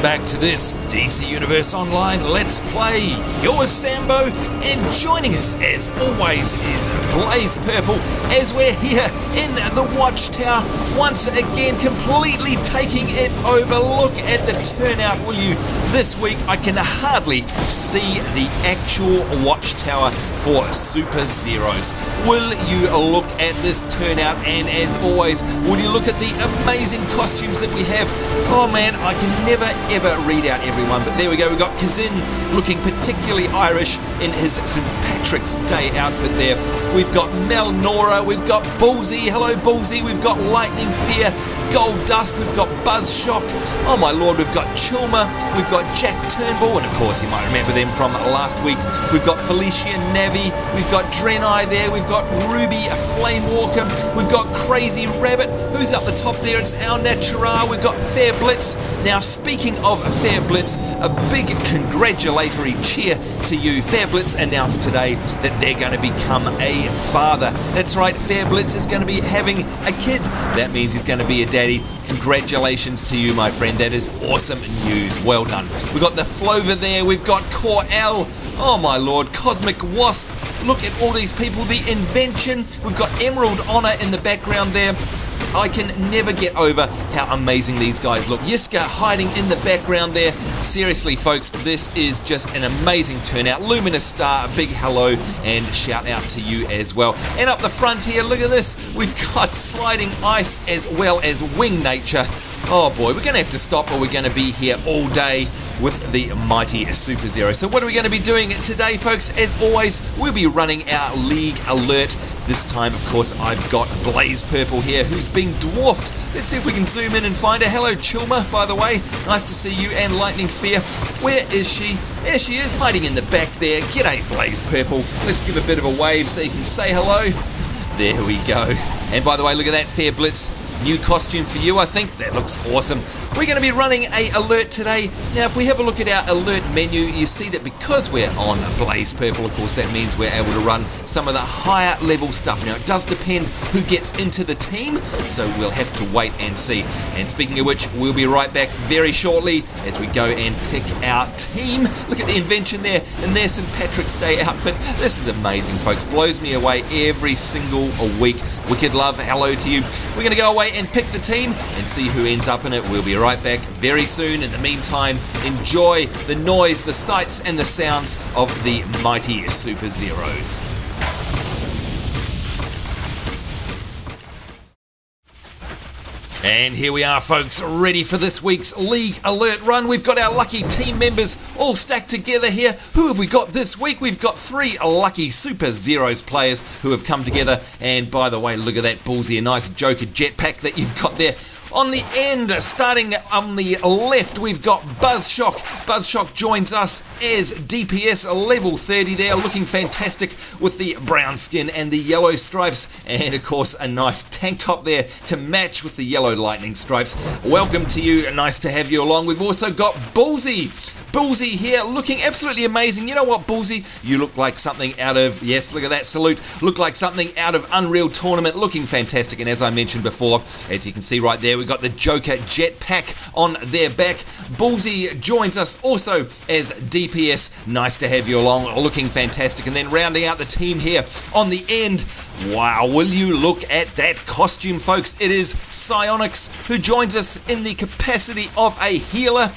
Welcome back to this DC Universe Online Let's Play. You're Sambo, and joining us as always is Blaze Purple as we're here in the Watchtower once again, completely taking it over. Look at the turnout, will you? This week I can hardly see the actual Watchtower for Superzeroes. Will you look at this turnout, and as always, will you look at the amazing costumes that we have? Oh man, I can never ever read out everyone, but there we go. We've got Kazin looking particularly Irish in his St. Patrick's Day outfit there. We've got Melnora, we've got Bulzzie, hello Bulzzie, we've got Lightning Fear, Gold Dust, we've got Buzzshock, oh my lord, we've got Chilmer, we've got Jack Turnbull, and of course you might remember them from last week. We've got Felicia Navi, we've got Drenai there, we've got Ruby Flamewalker, we've got Crazy Rabbit, who's up the top there? It's our Natural, we've got Fair Blitz. Now speaking of Fair Blitz, a big congratulatory cheer to you. Fair Blitz announced today that they're going to become a father. That's right, Fair Blitz is going to be having a kid. That means he's going to be a daddy. Congratulations to you, my friend. That is awesome news. Well done. We've got the Flover there. We've got Core L. Oh my lord, Cosmic Wasp. Look at all these people. The Invention. We've got Emerald Honor in the background there. I can never get over how amazing these guys look. Yiska hiding in the background there. Seriously, folks, this is just an amazing turnout. Luminous Star, a big hello and shout out to you as well. And up the front here, look at this. We've got Sliding Ice as well as Wing Nature. Oh boy, we're going to have to stop or we're going to be here all day with the mighty Superzeroes. So what are we going to be doing today, folks? As always, we'll be running our League Alert. This time, of course, I've got Blaze Purple here, who's being dwarfed. Let's see if we can zoom in and find her. Hello, Chilmer, by the way. Nice to see you, and Lightning Fear. Where is she? There she is, hiding in the back there. G'day, Blaze Purple. Let's give a bit of a wave so you can say hello. There we go. And by the way, look at that, Fair Blitz. New costume for you, I think. That looks awesome. We're going to be running a alert today. Now, if we have a look at our alert menu, you see that because we're on Blaze Purple, of course, that means we're able to run some of the higher level stuff. Now, it does depend who gets into the team, so we'll have to wait and see. And speaking of which, we'll be right back very shortly as we go and pick our team. Look at the Invention there in their St. Patrick's Day outfit. This is amazing, folks. Blows me away every single week. Wicked love, hello to you. We're going to go away and pick the team and see who ends up in it. We'll be right back very soon. In the meantime, enjoy the noise, the sights and the sounds of the mighty Superzeroes. And here we are, folks, ready for this week's League Alert run. We've got our lucky team members all stacked together here. Who have we got this week? We've got 3 lucky Superzeroes players who have come together. And by the way, look at that Bulzzie, a nice Joker jetpack that you've got there. On the end, starting on the left, we've got Buzzshock. Buzzshock joins us as DPS level 30 there, looking fantastic with the brown skin and the yellow stripes. And of course, a nice tank top there to match with the yellow lightning stripes. Welcome to you, nice to have you along. We've also got Bulzzie. Bulzzie here, looking absolutely amazing. You know what, Bulzzie? You look like something out of, yes, look at that salute, look like something out of Unreal Tournament, looking fantastic. And as I mentioned before, as you can see right there, we've got the Joker jetpack on their back. Bulzzie joins us also as DPS. Nice to have you along, looking fantastic. And then rounding out the team here on the end, wow, will you look at that costume, folks? It is Scionix, who joins us in the capacity of a healer.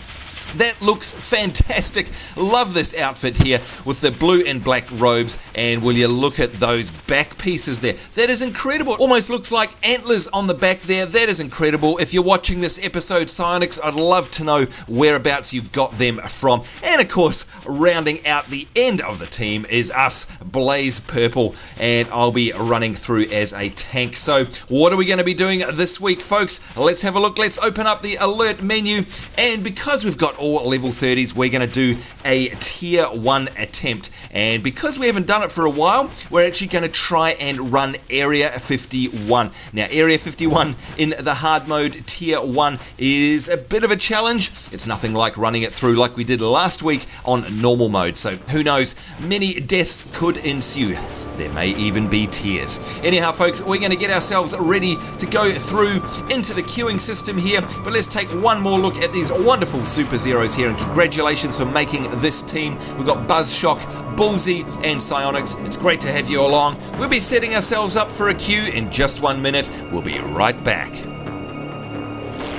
That looks fantastic. Love this outfit here with the blue and black robes, and will you look at those back pieces there? That is incredible. Almost looks like antlers on the back there. That is incredible. If you're watching this episode, Scionix, I'd love to know whereabouts you got them from. And of course, rounding out the end of the team is us, Blaze Purple, and I'll be running through as a tank. So what are we going to be doing this week, folks? Let's have a look. Let's open up the alert menu, and because we've got all level 30s, we're going to do a tier 1 attempt. And because we haven't done it for a while, we're actually going to try and run Area 51. Now, Area 51 in the hard mode tier 1 is a bit of a challenge. It's nothing like running it through like we did last week on normal mode. So who knows, many deaths could ensue. There may even be tears. Anyhow, folks, we're going to get ourselves ready to go through into the queuing system here. But let's take one more look at these wonderful Superzeroes Superzeroes here, and congratulations for making this team. We've got Buzzshock, Bulzzie and Scionix. It's great to have you along. We'll be setting ourselves up for a queue in just 1 minute. We'll be right back.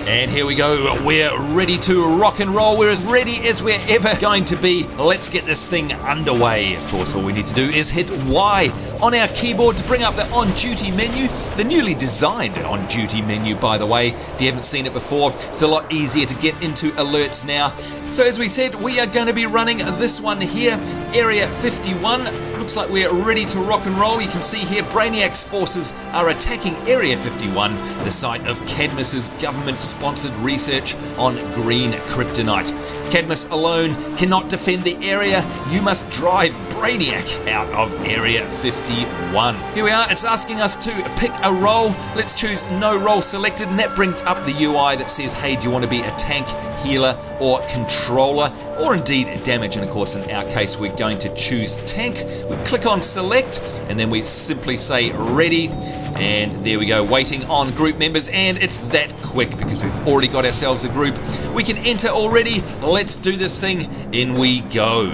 And here we go, we're ready to rock and roll. We're as ready as we're ever going to be. Let's get this thing underway. Of course, all we need to do is hit Y on our keyboard to bring up the on-duty menu, the newly designed on-duty menu, by the way. If you haven't seen it before, it's a lot easier to get into alerts now. So as we said, we are going to be running this one here, Area 51. Looks like we're ready to rock and roll. You can see here Brainiac's forces are attacking Area 51, the site of Cadmus's government-sponsored research on green kryptonite. Cadmus alone cannot defend the area. You must drive Brainiac out of Area 51. Here we are. It's asking us to pick a role. Let's choose no role selected, and that brings up the UI that says, hey, do you want to be a tank, healer, or controller, or indeed damage? And of course, in our case, we're going to choose tank. We click on select, and then we simply say ready. And there we go, waiting on group members, and it's that quick because we've already got ourselves a group. We can enter already. Let's do this thing. In we go.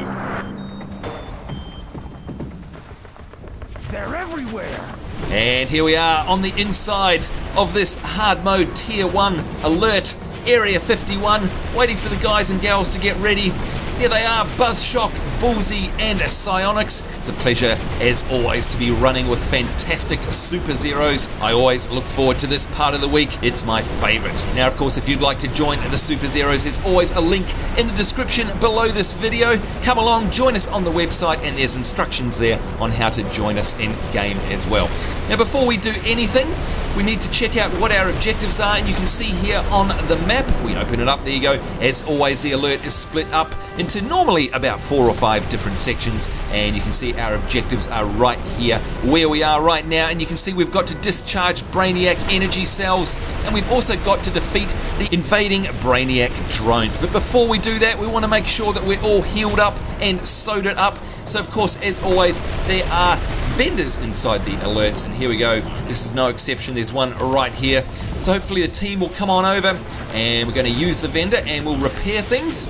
They're everywhere. And here we are on the inside of this hard mode tier 1 alert, Area 51, waiting for the guys and gals to get ready. Here they are, Buzzshock, Bulzzie and Scionix. It's a pleasure, as always, to be running with fantastic Superzeroes. I always look forward to this part of the week. It's my favourite. Now, of course, if you'd like to join the Superzeroes, there's always a link in the description below this video. Come along, join us on the website, and there's instructions there on how to join us in game as well. Now, before we do anything, we need to check out what our objectives are, and you can see here on the map, if we open it up, there you go. As always, the alert is split up into normally about 4 or 5 different sections, and you can see our objectives are right here where we are right now, and you can see we've got to discharge Brainiac energy cells, and we've also got to defeat the invading Brainiac drones. But before we do that, we want to make sure that we're all healed up and sewed up. So of course, as always, there are vendors inside the alerts, and here we go. This is no exception. There's one right here. So hopefully the team will come on over, and we're going to use the vendor and we'll repair things.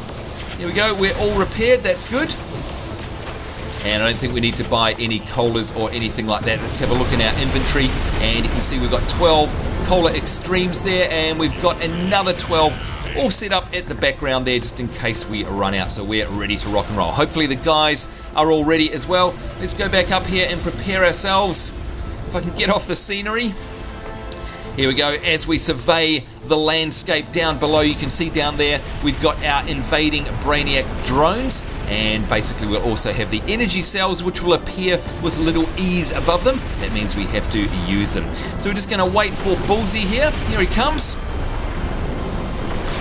Here we go, we're all repaired, that's good. And I don't think we need to buy any colas or anything like that. Let's have a look in our inventory, and you can see we've got 12 cola extremes there, and we've got another 12 all set up at the background there just in case we run out. So we're ready to rock and roll. Hopefully the guys are all ready as well. Let's go back up here and prepare ourselves. If I can get off the scenery. Here we go, as we survey the landscape down below, you can see down there we've got our invading Brainiac drones, and basically we'll also have the energy cells which will appear with little E's above them. That means we have to use them. So we're just going to wait for Bulzzie here. Here he comes.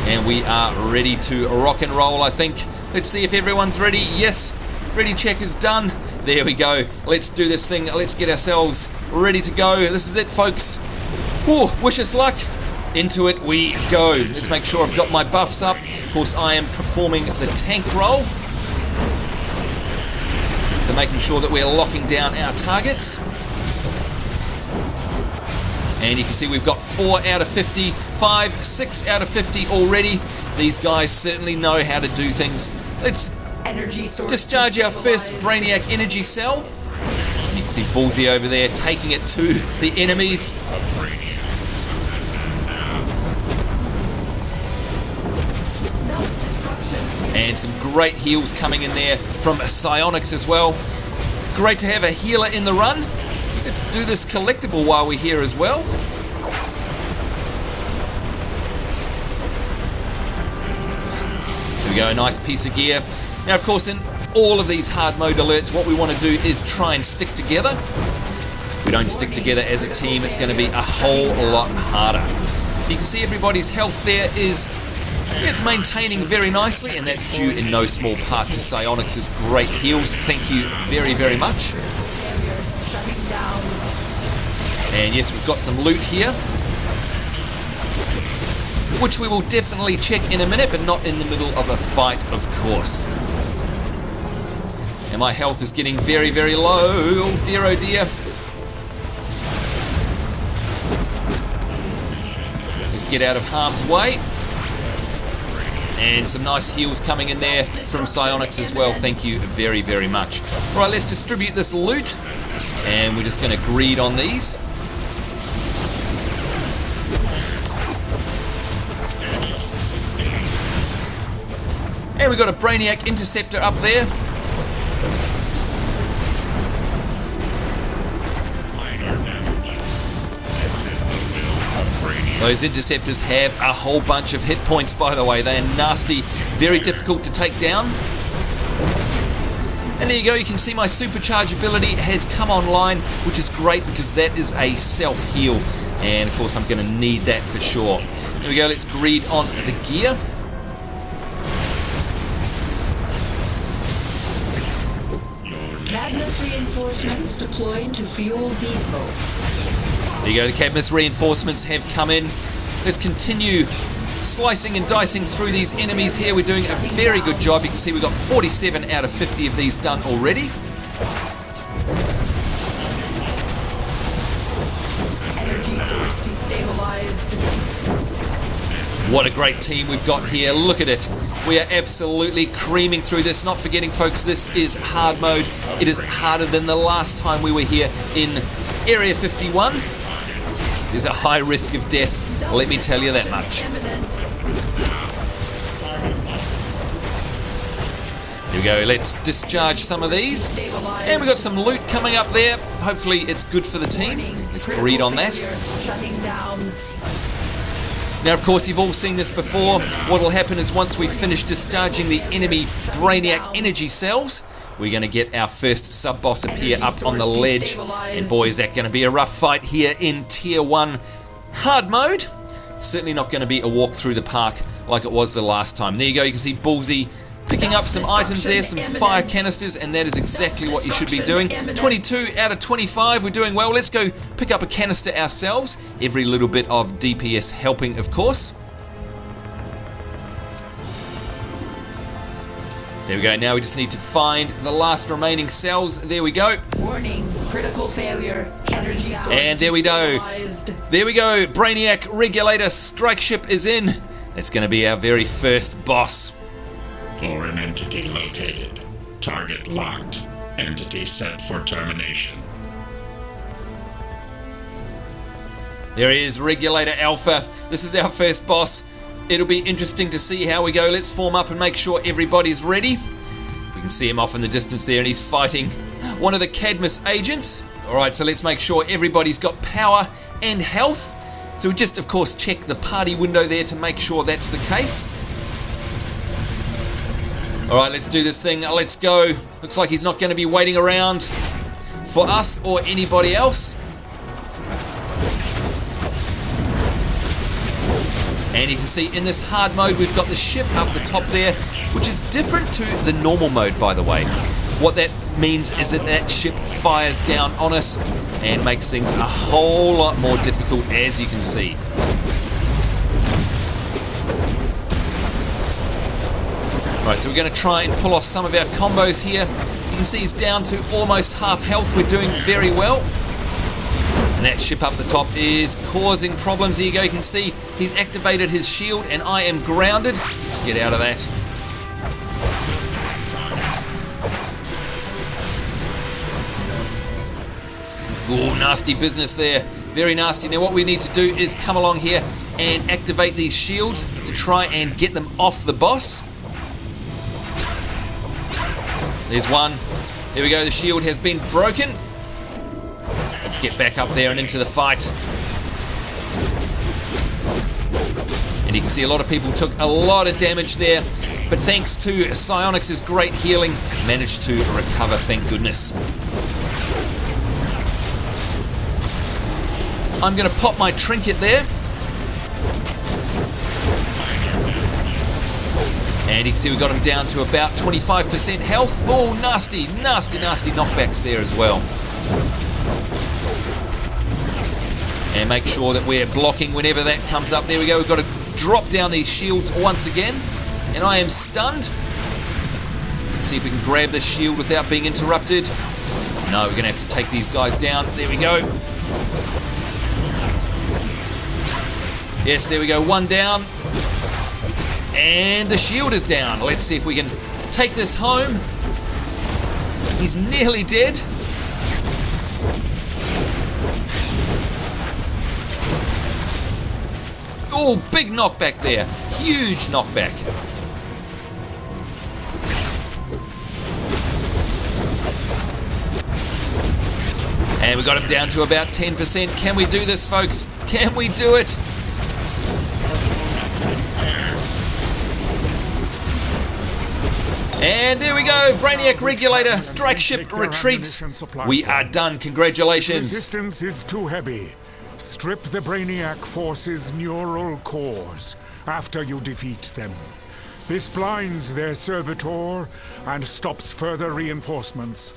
And we are ready to rock and roll, I think. Let's see if everyone's ready. Yes, ready check is done. There we go. Let's do this thing. Let's get ourselves ready to go. This is it, folks. Ooh, wish us luck. Into it we go. Let's make sure I've got my buffs up. Of course, I am performing the tank role. So making sure that we're locking down our targets. And you can see we've got 4 out of 50, 5, 6 out of 50 already. These guys certainly know how to do things. Let's discharge our first Brainiac energy cell. You can see Bulzzie over there taking it to the enemies. And some great heals coming in there from Scionix as well. Great to have a healer in the run. Let's do this collectible while we're here as well. There we go, a nice piece of gear. Now, of course, in all of these hard mode alerts, what we want to do is try and stick together. If we don't stick together as a team, it's going to be a whole lot harder. You can see everybody's health there is... it's maintaining very nicely, and that's due in no small part to Scionix's great heals. Thank you very, very much. And yes, we've got some loot here, which we will definitely check in a minute, but not in the middle of a fight, of course. And my health is getting very, very low. Oh dear, oh dear. Let's get out of harm's way. And some nice heals coming in there from Scionix as well. Thank you very, very much. Right, let's distribute this loot. And we're just going to greed on these. And we've got a Brainiac Interceptor up there. Those interceptors have a whole bunch of hit points, by the way. They are nasty, very difficult to take down. And there you go, you can see my supercharge ability has come online, which is great because that is a self-heal. And of course I'm going to need that for sure. There we go, let's greed on the gear. Cadmus reinforcements deployed to fuel depot. There you go, the Cadmus reinforcements have come in. Let's continue slicing and dicing through these enemies here. We're doing a very good job. You can see we've got 47 out of 50 of these done already. Energy source destabilized. What a great team we've got here. Look at it. We are absolutely creaming through this. Not forgetting, folks, this is hard mode. It is harder than the last time we were here in Area 51. There's a high risk of death, let me tell you that much. Here we go, let's discharge some of these. And we've got some loot coming up there. Hopefully it's good for the team. Let's greed on that. Now, of course, you've all seen this before. What will happen is once we finish discharging the enemy Brainiac energy cells, we're going to get our first sub-boss appear up on the ledge. And boy, is that going to be a rough fight here in Tier 1 hard mode. Certainly not going to be a walk through the park like it was the last time. There you go, you can see Bulzzie picking up some items there, some fire canisters, and that is exactly what you should be doing. 22 out of 25, we're doing well. Let's go pick up a canister ourselves. Every little bit of DPS helping, of course. There we go, now we just need to find the last remaining cells. There we go. Warning, critical failure. Energy source and there we go. There we go. Brainiac Regulator Strike Ship is in. That's going to be our very first boss. Foreign entity located. Target locked. Entity set for termination. There is Regulator Alpha. This is our first boss. It'll be interesting to see how we go. Let's form up and make sure everybody's ready. We can see him off in the distance there, and he's fighting one of the Cadmus Agents. Alright, so let's make sure everybody's got power and health. So we just, of course, check the party window there to make sure that's the case. Alright, let's do this thing. Let's go. Looks like he's not going to be waiting around for us or anybody else. And you can see in this hard mode we've got the ship up the top there, which is different to the normal mode, by the way. What that means is that that ship fires down on us and makes things a whole lot more difficult, as you can see. Right, so we're going to try and pull off some of our combos here. You can see he's down to almost half health. We're doing very well. And that ship up the top is causing problems. Here you go, you can see he's activated his shield and I am grounded. Let's get out of that. Oh, nasty business there. Very nasty. Now what we need to do is come along here and activate these shields to try and get them off the boss. There's one. There we go, the shield has been broken. Let's get back up there and into the fight. And you can see a lot of people took a lot of damage there, but thanks to Scionix's great healing, managed to recover, thank goodness. I'm going to pop my trinket there. And you can see we got him down to about 25% health. Oh, nasty, nasty, nasty knockbacks there as well. And make sure that we're blocking whenever that comes up. There we go, we've got to drop down these shields once again. And I am stunned. Let's see if we can grab this shield without being interrupted. No, we're going to have to take these guys down. There we go. Yes, there we go, one down. And the shield is down. Let's see if we can take this home. He's nearly dead. Oh, big knockback there. Huge knockback. And we got him down to about 10%. Can we do this, folks? Can we do it? And there we go. Brainiac Regulator strike ship retreats. We are done. Congratulations. Resistance is too heavy. Strip the Brainiac force's neural cores after you defeat them. This blinds their Servitor and stops further reinforcements.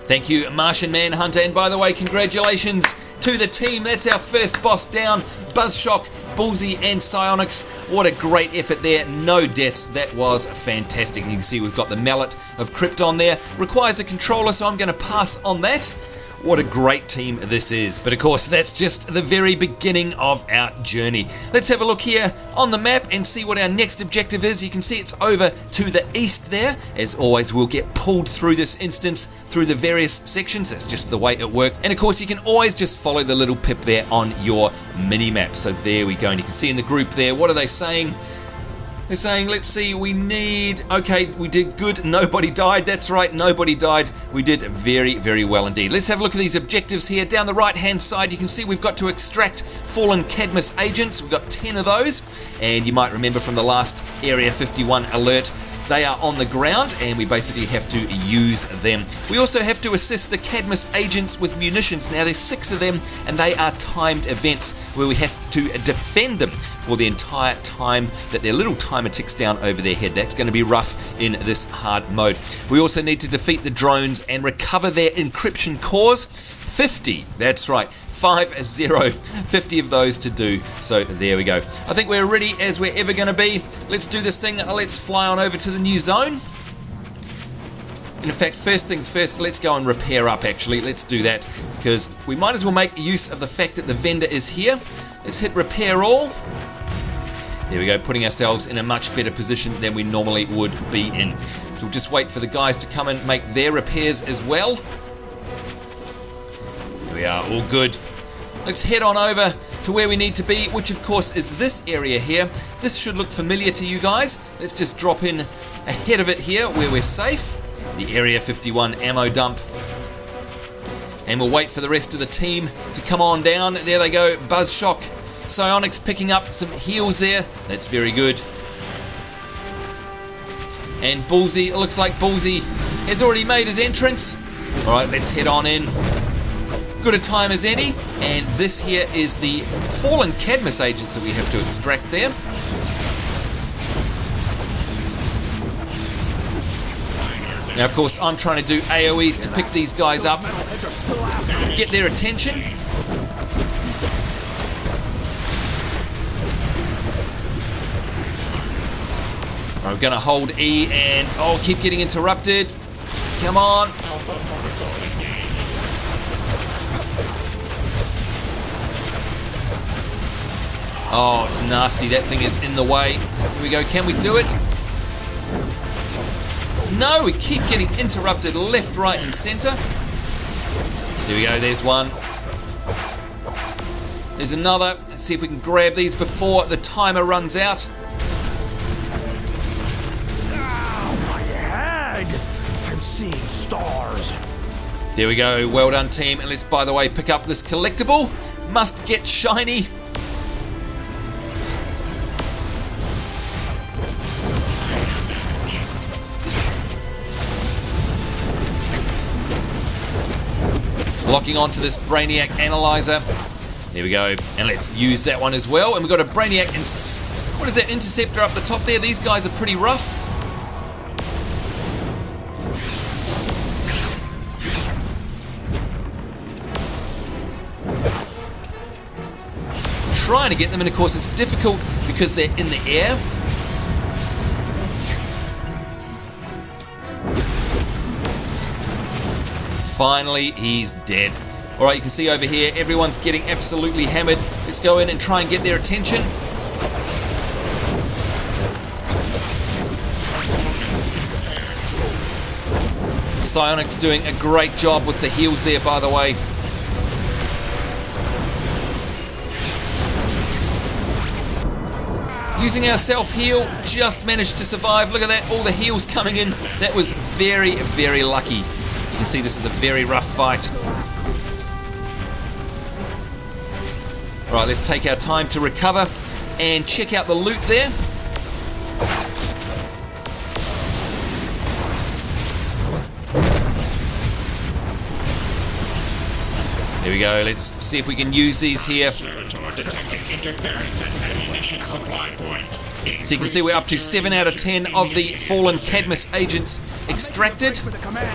Thank you, Martian Manhunter. And by the way, congratulations to the team. That's our first boss down. Buzzshock, Bulzzie and Scionix. What a great effort there. No deaths. That was fantastic. You can see we've got the mallet of Krypton there. Requires a controller, so I'm going to pass on that. What a great team this is. But of course, that's just the very beginning of our journey. Let's have a look here on the map and see what our next objective is. You can see it's over to the east there. As always, we'll get pulled through this instance through the various sections. That's just the way it works. And of course, you can always just follow the little pip there on your mini-map. So there we go. And you can see in the group there, what are they saying? They're saying, let's see, we need... Okay, we did good. Nobody died. That's right, nobody died. We did very, very well indeed. Let's have a look at these objectives here. Down the right-hand side, you can see we've got to extract fallen Cadmus Agents. We've got 10 of those. And you might remember from the last Area 51 alert, they are on the ground and we basically have to use them. We also have to assist the Cadmus Agents with munitions. Now there's 6 of them and they are timed events where we have to defend them for the entire time that their little timer ticks down over their head. That's going to be rough in this hard mode. We also need to defeat the drones and recover their encryption cores. 50, that's right, 50 of those to do. So there we go. I think we're ready as we're ever going to be. Let's do this thing. Let's fly on over to the new zone. And in fact, first things first, let's go and repair up actually. Let's do that because we might as well make use of the fact that the vendor is here. Let's hit repair all. There we go, putting ourselves in a much better position than we normally would be in. So we'll just wait for the guys to come and make their repairs as well. There we are, all good. Let's head on over to where we need to be, which of course is this area here. This should look familiar to you guys. Let's just drop in ahead of it here where we're safe. The Area 51 ammo dump. And we'll wait for the rest of the team to come on down. There they go, Buzzshock. Scionix picking up some heals there. That's very good. And Bulzzie, it looks like Bulzzie has already made his entrance. Alright, let's head on in. Good a time as any. And this here is the fallen Cadmus Agents that we have to extract there. Now of course I'm trying to do AoEs to pick these guys up, get their attention. I'm going to hold E and keep getting interrupted. Come on. Oh, it's nasty. That thing is in the way. Here we go. Can we do it? No, we keep getting interrupted left, right, and center. There we go. There's one. There's another. Let's see if we can grab these before the timer runs out. My head! I'm seeing stars. There we go. Well done, team. And let's, by the way, pick up this collectible. Must get shiny. Locking onto this Brainiac analyzer. There we go. And let's use that one as well. And we've got a Brainiac and what is that interceptor up the top there? These guys are pretty rough. Trying to get them, and of course it's difficult because they're in the air. Finally, he's dead. Alright, you can see over here, everyone's getting absolutely hammered. Let's go in and try and get their attention. Scionix doing a great job with the heals there, by the way. Using our self-heal, just managed to survive. Look at that, all the heals coming in. That was very, very lucky. You can see this is a very rough fight. Alright, let's take our time to recover and check out the loot there. There we go, let's see if we can use these here. Servitor detected interference at ammunition supply point. So you can see we're up to 7 out of 10 of the fallen Cadmus Agents extracted.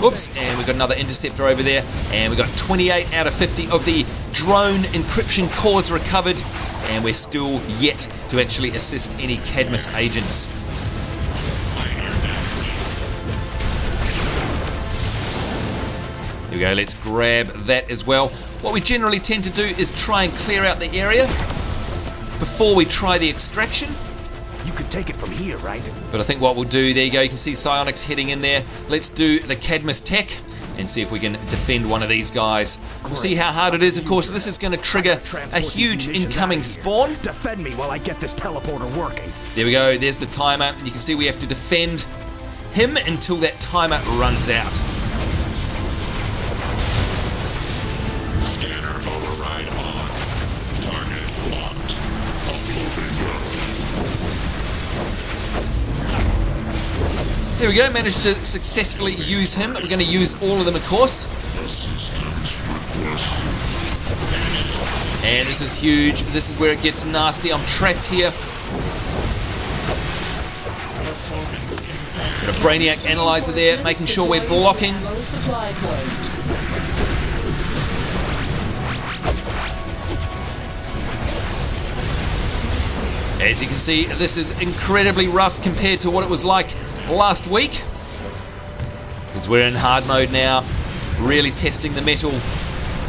Whoops, and we've got another interceptor over there. And we've got 28 out of 50 of the drone encryption cores recovered. And we're still yet to actually assist any Cadmus Agents. Here we go, let's grab that as well. What we generally tend to do is try and clear out the area before we try the extraction. You could take it from here, right? But I think what we'll do, there you go, you can see Scionix heading in there. Let's do the Cadmus tech and see if we can defend one of these guys. We'll see how hard it is. Of course, this is going to trigger a huge incoming spawn. Defend me while I get this teleporter working. There we go, there's the timer. You can see we have to defend him until that timer runs out. Scanner override on. Target locked. There we go, managed to successfully use him. We're going to use all of them, of course. And this is huge. This is where it gets nasty. I'm trapped here. Got a Brainiac analyzer there, making sure we're blocking. Low supply point. As you can see, this is incredibly rough compared to what it was like last week, because we're in hard mode now, really testing the mettle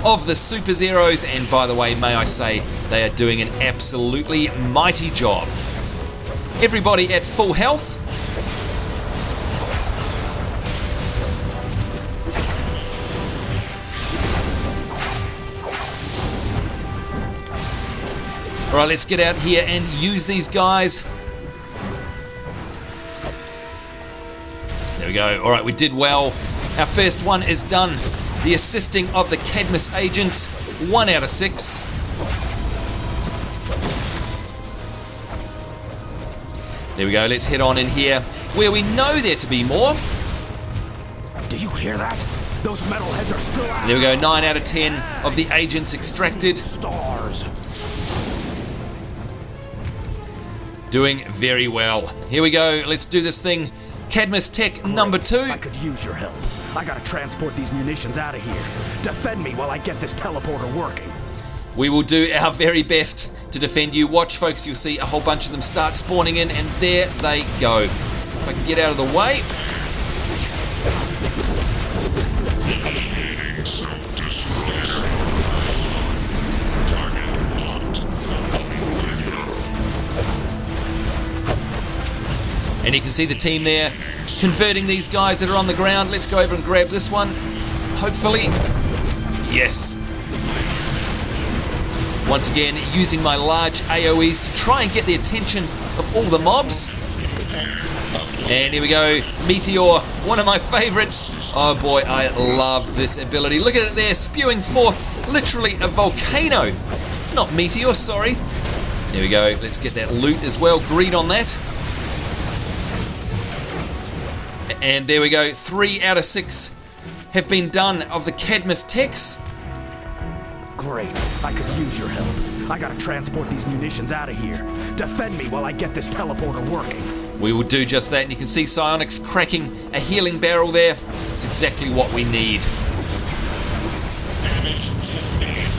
of the Superzeroes, and by the way, may I say, they are doing an absolutely mighty job. Everybody at full health. Alright, let's get out here and use these guys. There we go. Alright, we did well. Our first one is done. The assisting of the Cadmus Agents. 1 out of 6. There we go. Let's head on in here where we know there to be more. Do you hear that? Those metalheads are still out. There we go. 9 out of 10 of the agents extracted. Stars. Doing very well. Here we go. Let's do this thing. Cadmus Tech number 2. I could use your help. I gotta transport these munitions out of here. Defend me while I get this teleporter working. We will do our very best to defend you. Watch, folks, you'll see a whole bunch of them start spawning in, and there they go. If I can get out of the way. And you can see the team there converting these guys that are on the ground. Let's go over and grab this one. Hopefully. Yes. Once again, using my large AoEs to try and get the attention of all the mobs. And here we go. Meteor, one of my favorites. Oh boy, I love this ability. Look at it there, spewing forth literally a volcano. Not meteor, sorry. There we go. Let's get that loot as well. Greed on that. And there we go, 3 out of 6 have been done of the Cadmus techs. Great, I could use your help. I gotta transport these munitions out of here. Defend me while I get this teleporter working. We will do just that, and you can see Scionix cracking a healing barrel there. It's exactly what we need. Damage sustained.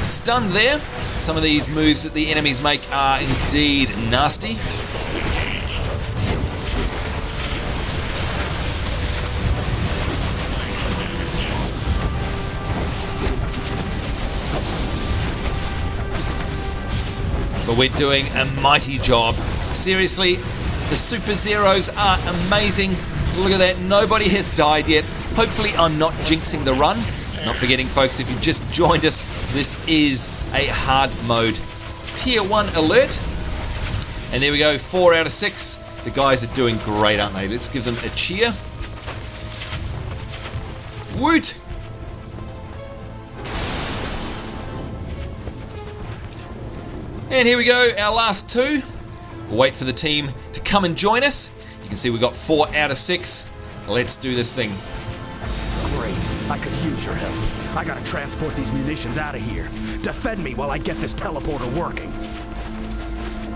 Stunned there. Some of these moves that the enemies make are indeed nasty. But we're doing a mighty job. Seriously, The Superzeroes are amazing. Look at that, nobody has died yet. Hopefully I'm not jinxing the run. Not forgetting, folks, if you've just joined us, this is a hard mode tier 1 alert. And there we go, 4 out of 6. The guys are doing great, aren't they? Let's give them a cheer. Woot! And here we go, our last 2. We'll wait for the team to come and join us. You can see we got 4 out of 6. Let's do this thing. Great. I could use your help. I gotta transport these munitions out of here. Defend me while I get this teleporter working.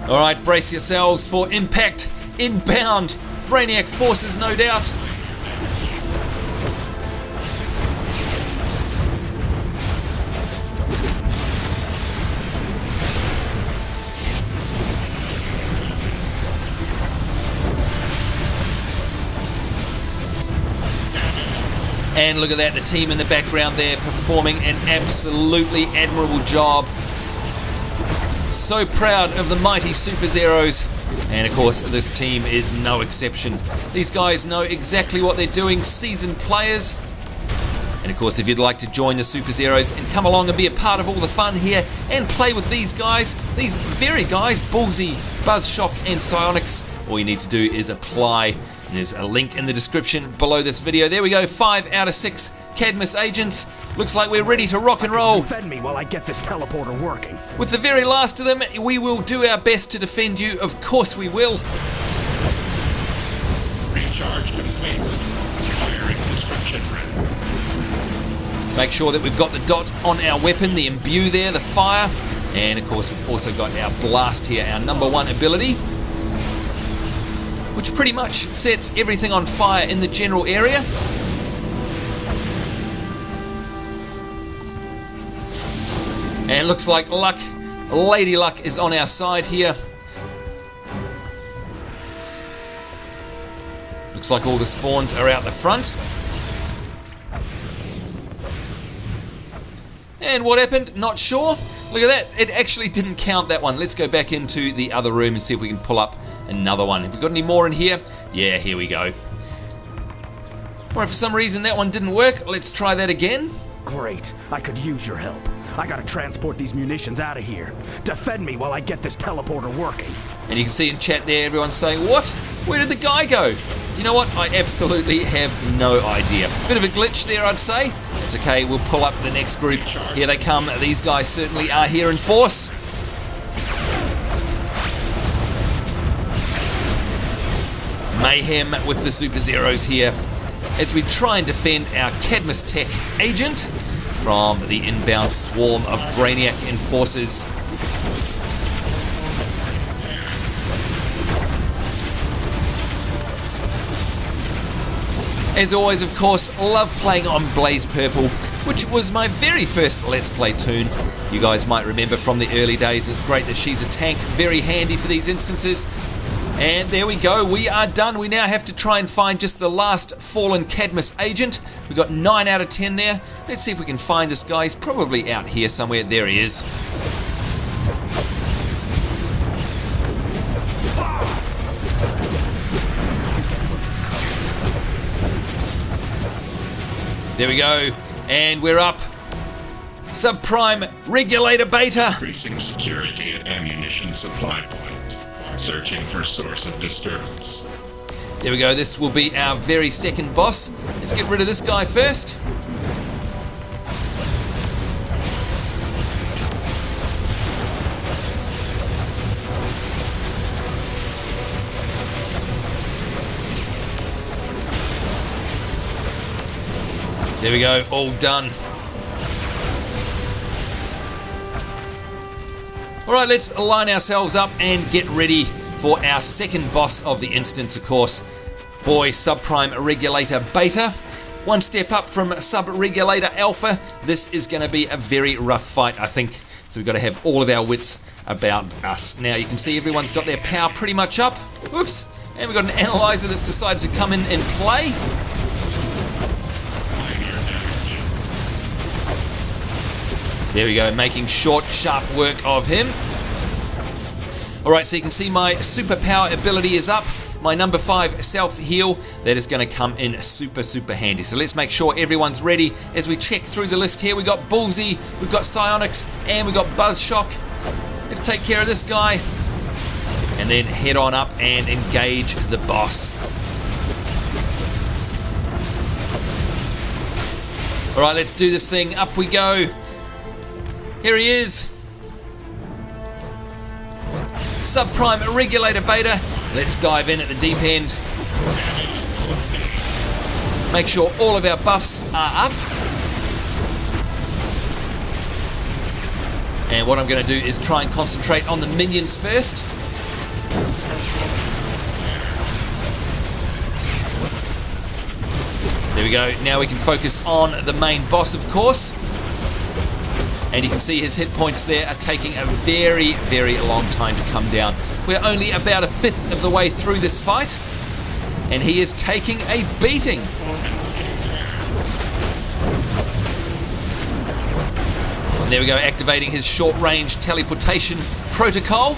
Alright, brace yourselves for impact. Inbound. Brainiac forces, no doubt. And look at that, the team in the background there performing an absolutely admirable job. So proud of the mighty Superzeroes. And of course, this team is no exception. These guys know exactly what they're doing, seasoned players. And of course, if you'd like to join the Superzeroes and come along and be a part of all the fun here and play with these guys, these very guys, Bulzzie, Buzzshock and Scionix, all you need to do is apply. There's a link in the description below this video. There we go, 5 out of 6 Cadmus Agents. Looks like we're ready to rock and roll. Defend me while I get this teleporter working. With the very last of them, we will do our best to defend you. Of course we will. Recharge complete. Firing description ready. Make sure that we've got the dot on our weapon, the imbue there, the fire. And of course we've also got our blast here, our number 1 ability, which pretty much sets everything on fire in the general area. And looks like luck, Lady Luck is on our side here. Looks like all the spawns are out the front. And what happened? Not sure. Look at that, it actually didn't count that one. Let's go back into the other room and see if we can pull up another one. Have we got any more in here? Yeah, here we go. Alright, for some reason that one didn't work. Let's try that again. Great. I could use your help. I gotta transport these munitions out of here. Defend me while I get this teleporter working. And you can see in chat there, everyone's saying, what? Where did the guy go? You know what? I absolutely have no idea. Bit of a glitch there, I'd say. It's okay, we'll pull up the next group. Here they come. These guys certainly are here in force. Mayhem with the Superzeroes here as we try and defend our Cadmus Tech agent from the inbound swarm of Brainiac enforcers. As always, of course, love playing on Blaze Purple, which was my very first Let's Play tune. You guys might remember from the early days. It's great that she's a tank, very handy for these instances. And there we go, we are done. We now have to try and find just the last fallen Cadmus agent. We've got 9 out of 10 there. Let's see if we can find this guy. He's probably out here somewhere. There he is. There we go, and we're up. Subprime Regulator Beta. Increasing security at ammunition supply point. Searching for source of disturbance. There we go, this will be our very second boss. Let's get rid of this guy first. There we go, all done. Alright, let's line ourselves up and get ready for our second boss of the instance, of course. Boy, Subprime Regulator Beta. One step up from Sub-Regulator Alpha. This is going to be a very rough fight, I think. So we've got to have all of our wits about us. Now, you can see everyone's got their power pretty much up. Whoops. And we've got an analyzer that's decided to come in and play. There we go, making short, sharp work of him. Alright, so you can see my superpower ability is up. my number 5 self-heal. That is going to come in super handy. So let's make sure everyone's ready as we check through the list here. We've got Bulzzie, we've got Scionix, and we've got Buzzshock. Let's take care of this guy and then head on up and engage the boss. Alright, let's do this thing. Up we go. Here he is. Subprime Regulator Beta. Let's dive in at the deep end. Make sure all of our buffs are up. And what I'm going to do is try and concentrate on the minions first. There we go. Now we can focus on the main boss, of course. And you can see his hit points there are taking a very long time to come down. We're only about 1/5 of the way through this fight, and he is taking a beating. And there we go, activating his short-range teleportation protocol.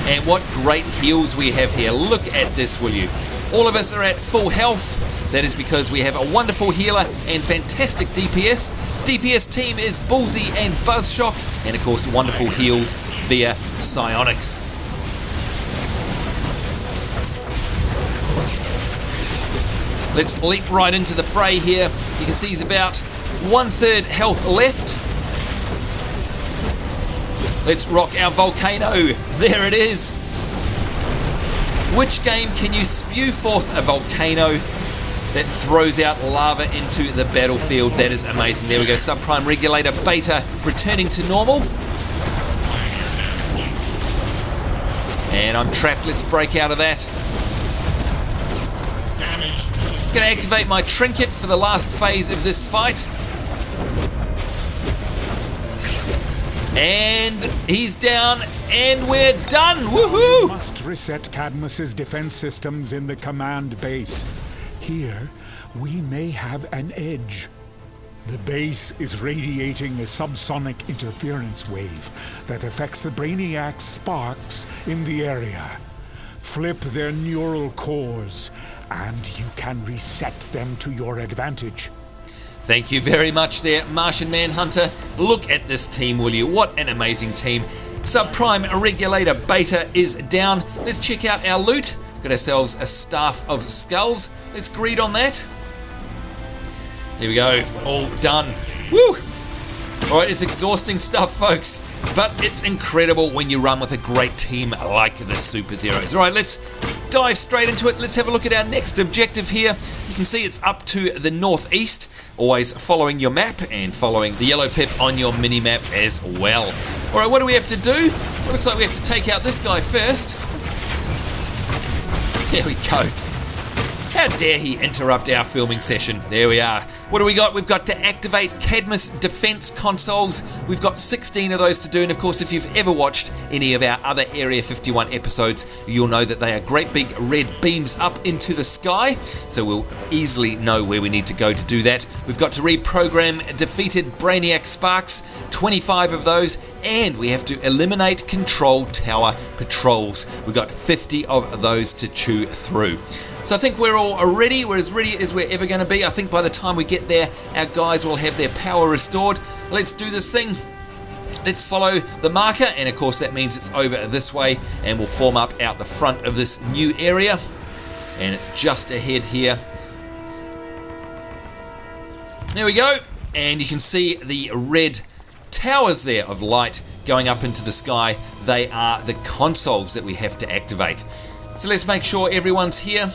And what great heals we have here. Look at this, will you? All of us are at full health. That is because we have a wonderful healer and fantastic DPS. DPS team is Bulzzie and Buzzshock, and of course wonderful heals via Scionix. Let's leap right into the fray here. You can see he's about 1/3 health left. Let's rock our volcano. There it is. Which game can you spew forth a volcano that throws out lava into the battlefield? That is amazing. There we go, Subprime Regulator Beta returning to normal. And I'm trapped. Let's break out of that. Going to activate my trinket for the last phase of this fight. And he's down, and we're done. Woohoo! We must reset Cadmus's defense systems in the command base. Here, we may have an edge. The base is radiating a subsonic interference wave that affects the Brainiac sparks in the area. Flip their neural cores, and you can reset them to your advantage. Thank you very much there, Martian Manhunter. Look at this team, will you? What an amazing team. Subprime Regulator Beta is down. Let's check out our loot. Got ourselves a staff of skulls. Let's greed on that. There we go. All done. Woo! Alright, it's exhausting stuff, folks, but it's incredible when you run with a great team like the Superzeroes. Alright, let's dive straight into it. Let's have a look at our next objective here. You can see it's up to the northeast, always following your map and following the yellow pip on your mini-map as well. Alright, what do we have to do? Well, looks like we have to take out this guy first. There we go. How dare he interrupt our filming session? There we are. What do we got? We've got to activate Cadmus defense consoles. We've got 16 of those to do, and of course if you've ever watched any of our other Area 51 episodes, you'll know that they are great big red beams up into the sky, so we'll easily know where we need to go to do that. We've got to reprogram defeated Brainiac sparks, 25 of those, and we have to eliminate control tower patrols. We've got 50 of those to chew through. So I think we're all ready. We're as ready as we're ever going to be. I think by the time we get there, our guys will have their power restored. Let's do this thing. Let's follow the marker, and of course that means it's over this way, and we'll form up out the front of this new area. And it's just ahead here. There we go. And you can see the red towers there of light going up into the sky. They are the consoles that we have to activate. So let's make sure everyone's here.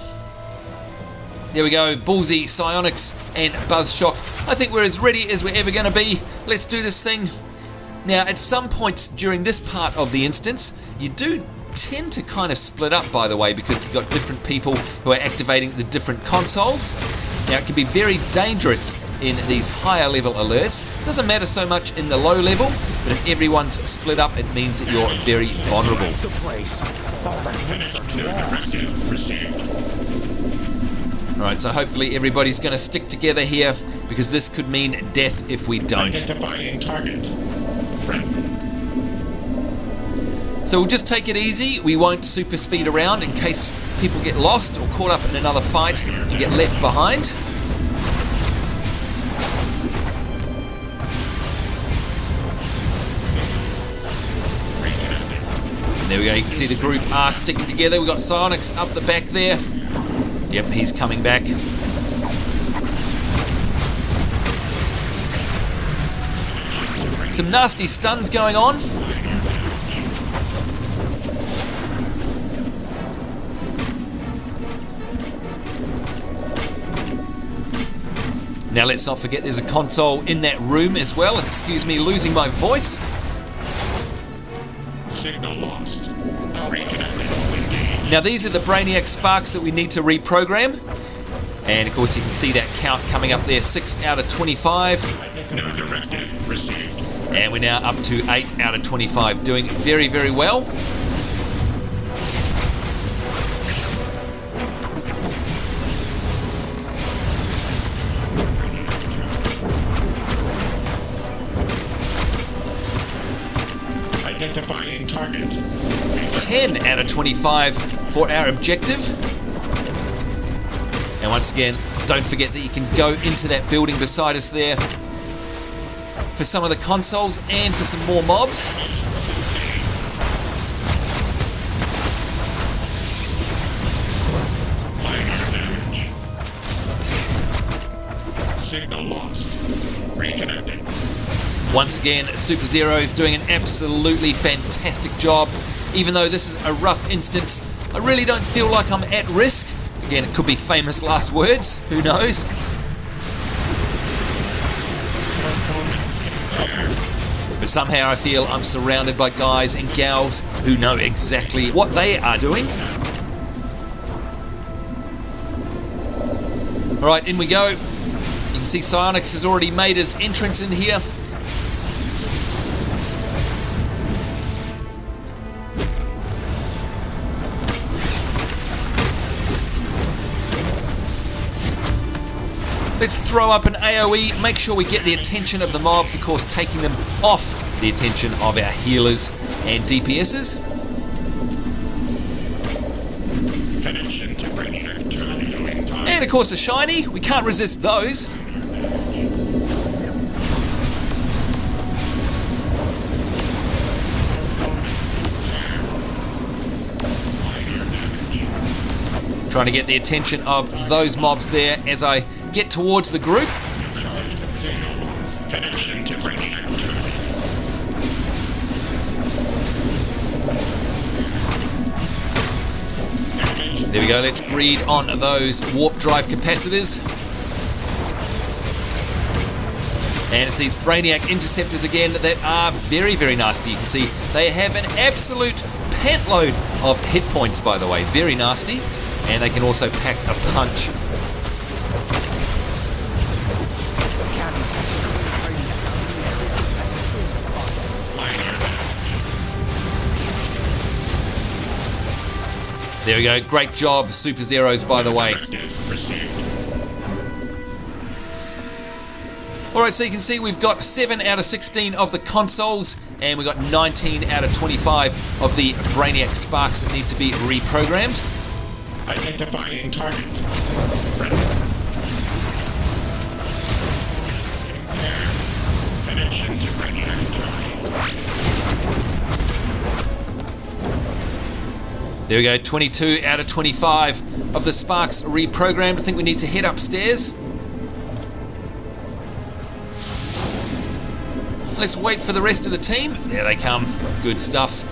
There we go, Bulzzie, Scionix, and Buzzshock. I think we're as ready as we're ever going to be. Let's do this thing. Now, at some points during this part of the instance, you do tend to kind of split up, by the way, because you've got different people who are activating the different consoles. Now, it can be very dangerous in these higher level alerts. Doesn't matter so much in the low level, but if everyone's split up, it means that you're very vulnerable. Alright, so hopefully everybody's going to stick together here, because this could mean death if we don't. Identifying target. So we'll just take it easy. We won't super speed around in case people get lost or caught up in another fight and get left behind. And there we go, you can see the group are sticking together. We've got Scionix up the back there. Yep, he's coming back. Some nasty stuns going on. Now let's not forget there's a console in that room as well, and excuse me losing my voice. Signal lost. Now these are the Brainiac sparks that we need to reprogram. And of course you can see that count coming up there, 6 out of 25. No directive received. And we're now up to 8 out of 25, doing very, very well. Identifying target. 10 out of 25 for our objective. And once again, don't forget that you can go into that building beside us there for some of the consoles and for some more mobs. Minor damage. Signal lost. Reconnecting. Once again, Superzeroes doing an absolutely fantastic job. Even though this is a rough instance, I really don't feel like I'm at risk. Again, it could be famous last words, who knows? But somehow I feel I'm surrounded by guys and gals who know exactly what they are doing. Alright, in we go. You can see Scionix has already made his entrance in here. Let's throw up an AoE, make sure we get the attention of the mobs, of course taking them off the attention of our healers and DPSs. Connection to Brainiac. And of course a shiny, we can't resist those. Trying to get the attention of those mobs there as I get towards the group. Connection to Brainiac. There we go, let's greed on those warp drive capacitors. And it's these Brainiac interceptors again that are very, very nasty. You can see they have an absolute pantload of hit points, by the way. Very nasty. And they can also pack a punch. There we go, great job, Superzeroes, by the way. Alright, so you can see we've got 7 out of 16 of the consoles, and we've got 19 out of 25 of the Brainiac sparks that need to be reprogrammed. Identifying target. Connection to Brainiac. There we go, 22 out of 25 of the sparks reprogrammed. I think we need to head upstairs. Let's wait for the rest of the team. There they come. Good stuff.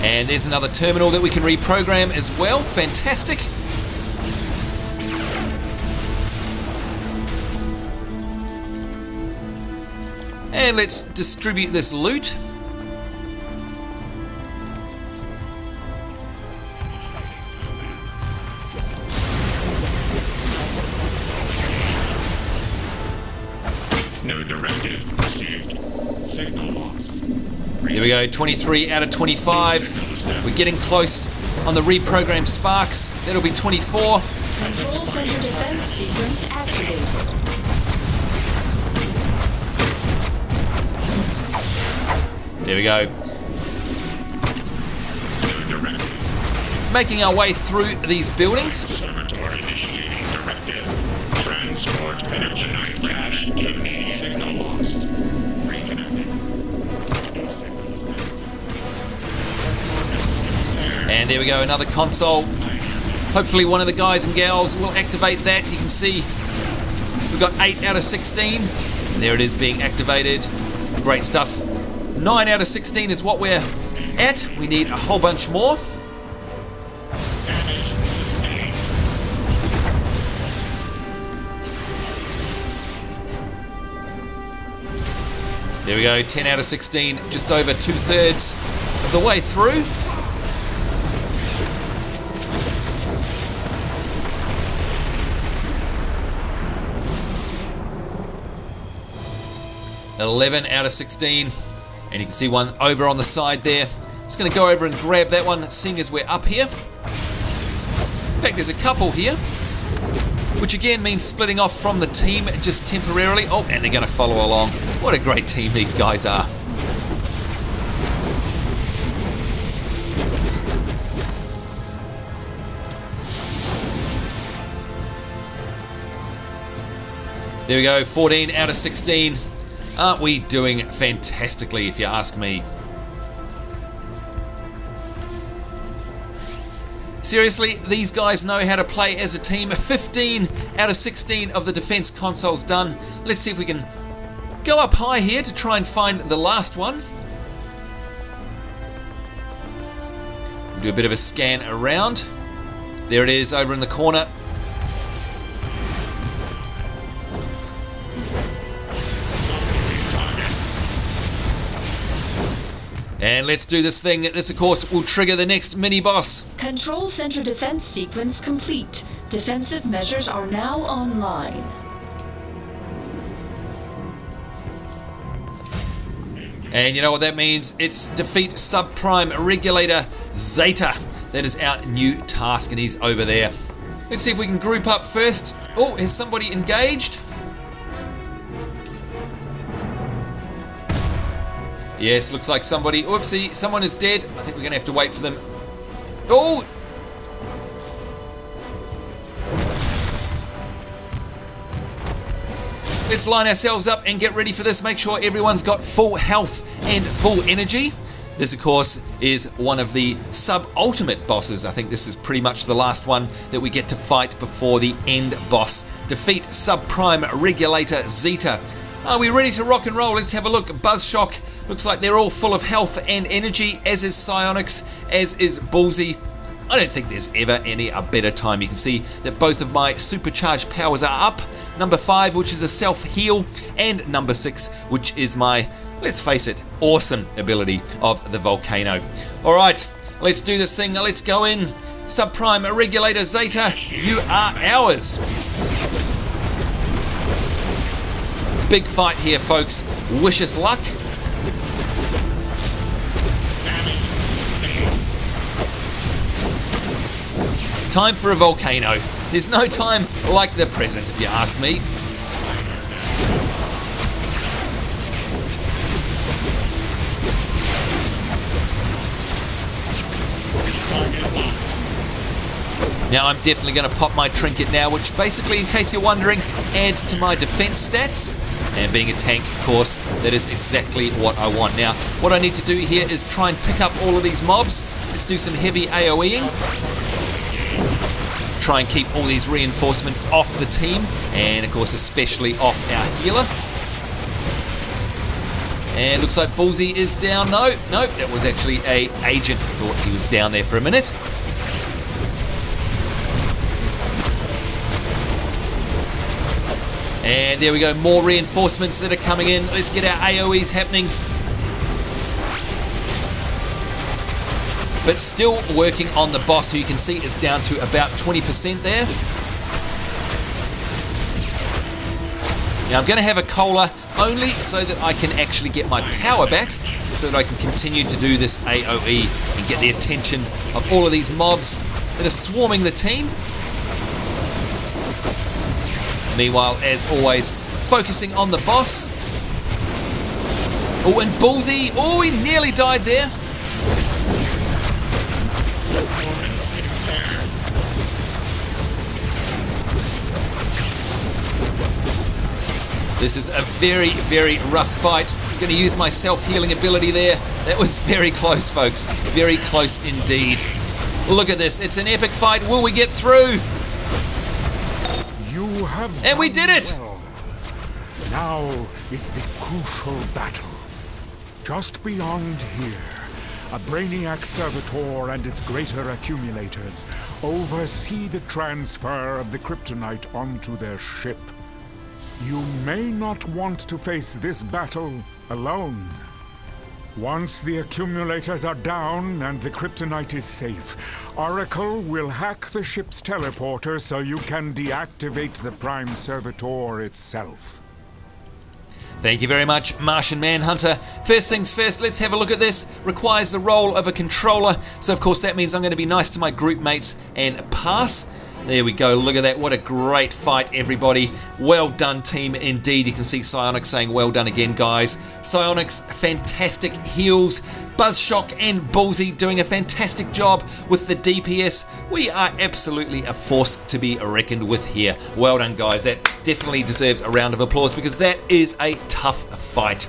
And there's another terminal that we can reprogram as well. Fantastic. And let's distribute this loot. No directive received. Signal lost. There we go, 23 out of 25. We're getting close on the reprogrammed sparks. That'll be 24. Control center defense sequence activated. There we go. Making our way through these buildings. Servitor initiating directive. Transport kryptonite cache to signal lost. Reconnecting. And there we go, another console. Hopefully one of the guys and gals will activate that. You can see we've got 8 out of 16. And there it is being activated. Great stuff. 9 out of 16 is what we're at. We need a whole bunch more. There we go, 10 out of 16, just over 2/3 of the way through. $11 out of 16, and you can see one over on the side there. Just going to go over and grab that one, seeing as we're up here. In fact, there's a couple here, which again means splitting off from the team just temporarily. Oh, and they're going to follow along. What a great team these guys are. There we go, 14 out of 16. Aren't we doing fantastically, if you ask me? Seriously, these guys know how to play as a team. 15 out of 16 of the defense consoles done. Let's see if we can go up high here to try and find the last one. We'll do a bit of a scan around. There it is over in the corner. And let's do this thing. This, of course, will trigger the next mini-boss. Control center defense sequence complete. Defensive measures are now online. And you know what that means? It's defeat Subprime Regulator Zeta. That is our new task, and he's over there. Let's see if we can group up first. Oh, is somebody engaged? Yes, looks like somebody... Oopsie, someone is dead. I think we're going to have to wait for them. Oh! Let's line ourselves up and get ready for this. Make sure everyone's got full health and full energy. This, of course, is one of the sub-ultimate bosses. I think this is pretty much the last one that we get to fight before the end boss. Defeat Subprime Regulator Zeta. Are we ready to rock and roll? Let's have a look. Buzzshock. Looks like they're all full of health and energy, as is Scionix, as is Bulzzie. I don't think there's ever a better time. You can see that both of my supercharged powers are up. Number 5, which is a self-heal, and number 6, which is my, let's face it, awesome ability of the volcano. Alright, let's do this thing. Let's go in. Subprime Regulator Zeta, you are ours. Big fight here, folks. Wish us luck. Time for a volcano. There's no time like the present, if you ask me. Now I'm definitely going to pop my trinket now, which basically, in case you're wondering, adds to my defense stats. And being a tank, of course, that is exactly what I want. Now, what I need to do here is try and pick up all of these mobs. Let's do some heavy AoEing. Try and keep all these reinforcements off the team, and of course especially off our healer. And looks like Bulzzie is down. No, that was actually a agent. Thought he was down there for a minute. And there we go, more reinforcements that are coming in. Let's get our AoEs happening. But still working on the boss, who you can see is down to about 20% there. Now I'm going to have a cola only so that I can actually get my power back. so that I can continue to do this AoE and get the attention of all of these mobs that are swarming the team. Meanwhile, as always, focusing on the boss. Oh, and Bulzzie. Oh, he nearly died there. This is a very, very rough fight. I'm going to use my self-healing ability there. That was very close, folks. Very close indeed. Look at this. It's an epic fight. Will we get through? You have And we did it! well. Now is the crucial battle. Just beyond here, a Brainiac Servitor and its greater accumulators oversee the transfer of the kryptonite onto their ship. You may not want to face this battle alone. Once the accumulators are down and the kryptonite is safe, Oracle will hack the ship's teleporter so you can deactivate the Prime Servitor itself. Thank you very much, Martian Manhunter. First things first, let's have a look at this. Requires the role of a controller, so of course that means I'm going to be nice to my group mates and pass. There we go, look at that, what a great fight, everybody. Well done, team, indeed. You can see Scionix saying well done again, guys. Scionix, fantastic heals. Buzzshock and Bulzzie doing a fantastic job with the DPS. We are absolutely a force to be reckoned with here. Well done, guys. That definitely deserves a round of applause because that is a tough fight.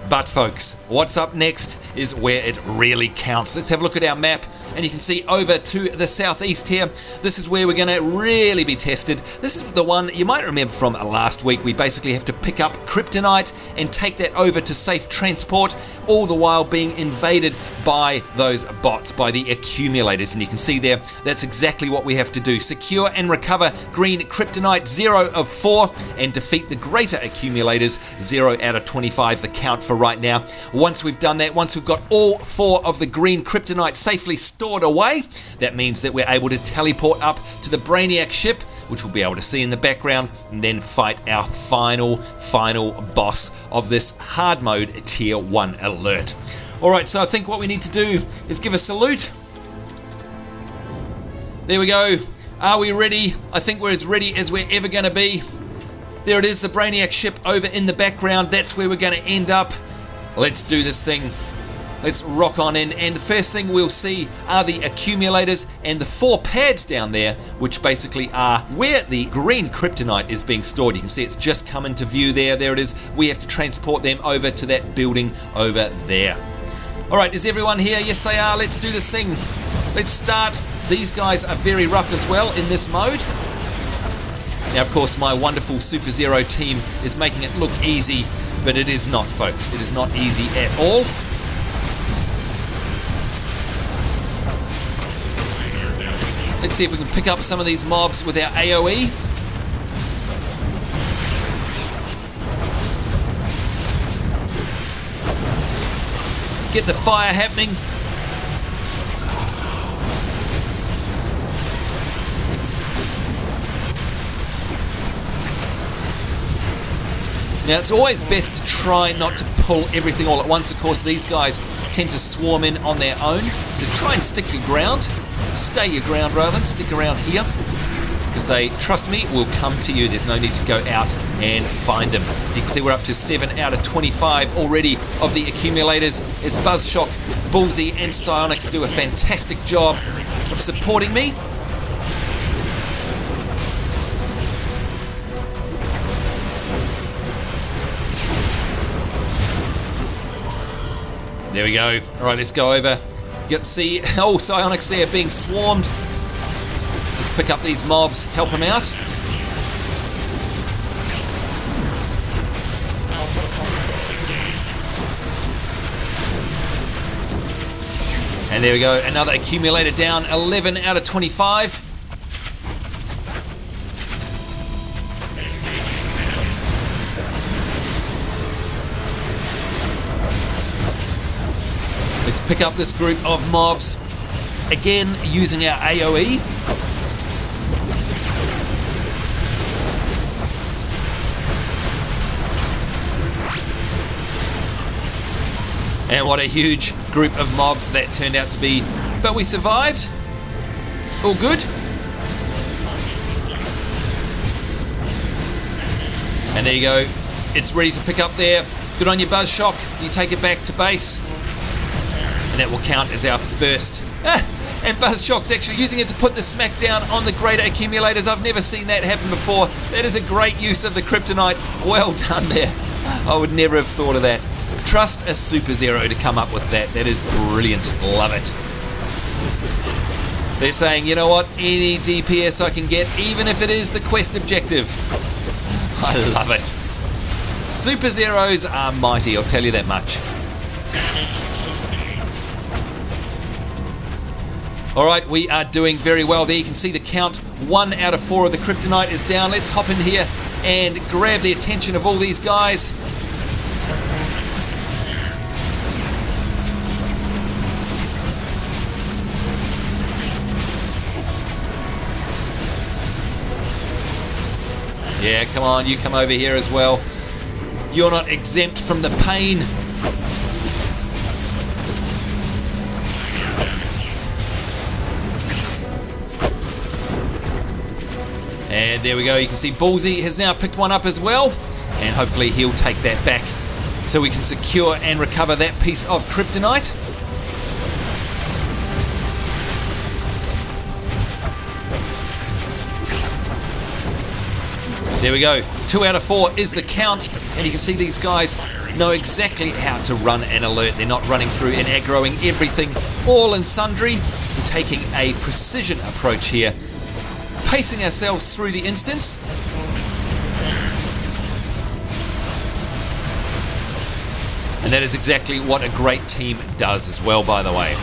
But folks, what's up next is where it really counts. Let's have a look at our map, and you can see over to the southeast here, this is where we're going to really be tested. This is the one you might remember from last week. We basically have to pick up kryptonite and take that over to safe transport, all the while being invaded by those bots, by the accumulators. And you can see there, that's exactly what we have to do. Secure and recover green kryptonite, 0 of 4, and defeat the greater accumulators, 0 out of 25, the count for right now. Once we've done that, once we've got all 4 of the green kryptonite safely stored away, that means that we're able to teleport up to the Brainiac ship, which we'll be able to see in the background, and then fight our final boss of this hard mode tier 1 alert. Alright, so I think what we need to do is give a salute. There we go. Are we ready? I think we're as ready as we're ever going to be. There it is, the Brainiac ship over in the background. That's where we're going to end up. Let's do this thing. Let's rock on in, and the first thing we'll see are the accumulators and the 4 pads down there, which basically are where the green kryptonite is being stored. You can see it's just come into view there. There it is. We have to transport them over to that building over there. Alright, is everyone here? Yes, they are. Let's do this thing. Let's start. These guys are very rough as well in this mode. Now, of course, my wonderful Superzero team is making it look easy, but it is not, folks. It is not easy at all. Let's see if we can pick up some of these mobs with our AoE. Get the fire happening. Now, it's always best to try not to pull everything all at once. Of course, these guys tend to swarm in on their own. So try and stick your ground. Stay your ground, rather. Stick around here. Because they, trust me, will come to you. There's no need to go out and find them. You can see we're up to 7 out of 25 already of the accumulators. It's Buzzshock, Bulzzie, and Scionix do a fantastic job of supporting me. There we go. Alright, let's go over. You got to see, oh, Scionix there being swarmed. Let's pick up these mobs, help them out. And there we go, another accumulator down, 11 out of 25. Let's pick up this group of mobs, again using our AoE. And what a huge group of mobs that turned out to be. But we survived. All good. And there you go. It's ready to pick up there. Good on you, Buzzshock. You take it back to base. And that will count as our first. And Buzzshock's actually using it to put the smackdown on the greater accumulators. I've never seen that happen before. That is a great use of the kryptonite. Well done there. I would never have thought of that. Trust a Superzero to come up with that. That is brilliant. Love it. They're saying, you know what? Any DPS I can get, even if it is the quest objective. I love it. Superzeroes are mighty, I'll tell you that much. Alright, we are doing very well there. You can see the count. 1 out of 4 of the kryptonite is down. Let's hop in here and grab the attention of all these guys. Yeah, come on, you come over here as well. You're not exempt from the pain. And there we go, you can see Bulzzie has now picked one up as well. And hopefully he'll take that back so we can secure and recover that piece of kryptonite. There we go, 2 out of 4 is the count, and you can see these guys know exactly how to run an alert. They're not running through and aggroing everything all and sundry. We're taking a precision approach here, pacing ourselves through the instance. And that is exactly what a great team does as well, by the way.